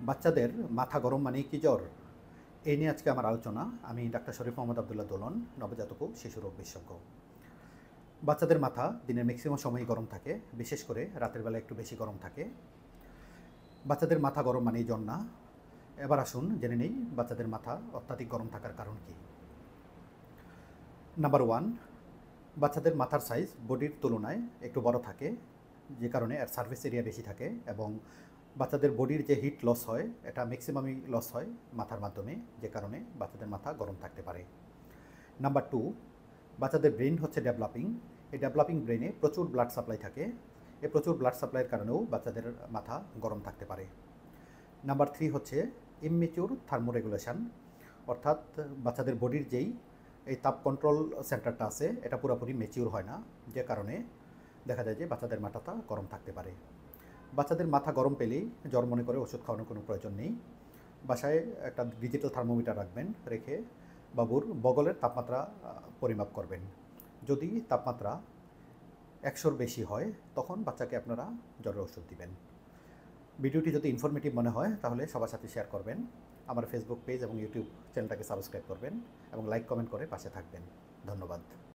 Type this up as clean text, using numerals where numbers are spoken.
বাচ্চাদের মাথা গরম মানেই কি জ্বর? এই নিয়ে আজকে আমার আলোচনা। আমি ডাক্তার শরীফ মোহাম্মদ আবদুল্লাহ দোলন, নবজাতক ও শিশু রোগ বিশেষজ্ঞ। বাচ্চাদের মাথা দিনের ম্যাক্সিমাম সময়ই গরম থাকে, বিশেষ করে রাতের বেলা একটু বেশি গরম থাকে। বাচ্চাদের মাথা গরম মানেই জ্বর না। এবার আসুন জেনে নেই বাচ্চাদের মাথা অত্যাধিক গরম থাকার কারণ কী। নাম্বার 1, বাচ্চাদের মাথার সাইজ বডির তুলনায় একটু বড় থাকে, যে কারণে এর সারফেস এরিয়া বেশি থাকে এবং বাচ্চাদের বডির যে হিট লস হয় এটা ম্যাক্সিমামই লস হয় মাথার মাধ্যমে, যে কারণে বাচ্চাদের মাথা গরম থাকতে পারে। নাম্বার 2, বাচ্চাদের ব্রেন হচ্ছে ডেভেলপিং। এই ডেভেলপিং ব্রেনে প্রচুর ব্লাড সাপ্লাই থাকে। এই প্রচুর ব্লাড সাপ্লাইয়ের কারণেও বাচ্চাদের মাথা গরম থাকতে পারে। নাম্বার 3 হচ্ছে ইমমেচিউর থার্মোরেগুলেশন, অর্থাৎ বাচ্চাদের বডির যেই এই তাপ কন্ট্রোল সেন্টারটা আছে এটা পুরোপুরি ম্যাচিউর হয় না, যে কারণে দেখা যায় যে বাচ্চাদের মাথাটা গরম থাকতে পারে। বাচ্চাদের মাথা গরম পেলেই জ্বর মনে করে ওষুধ খাওয়ানোর কোনো প্রয়োজন নেই। বাসায় একটা ডিজিটাল থার্মোমিটার রাখবেন, রেখে বাবুর বগলের তাপমাত্রা পরিমাপ করবেন। যদি তাপমাত্রা 100-র বেশি হয় তখন বাচ্চাকে আপনারা জ্বরের ওষুধ দিবেন। ভিডিওটি যদি ইনফরমেটিভ মনে হয় তাহলে সবার সাথে শেয়ার করবেন। আমার ফেসবুক পেজ এবং ইউটিউব চ্যানেলটাকে সাবস্ক্রাইব করবেন এবং লাইক কমেন্ট করে পাশে থাকবেন। ধন্যবাদ।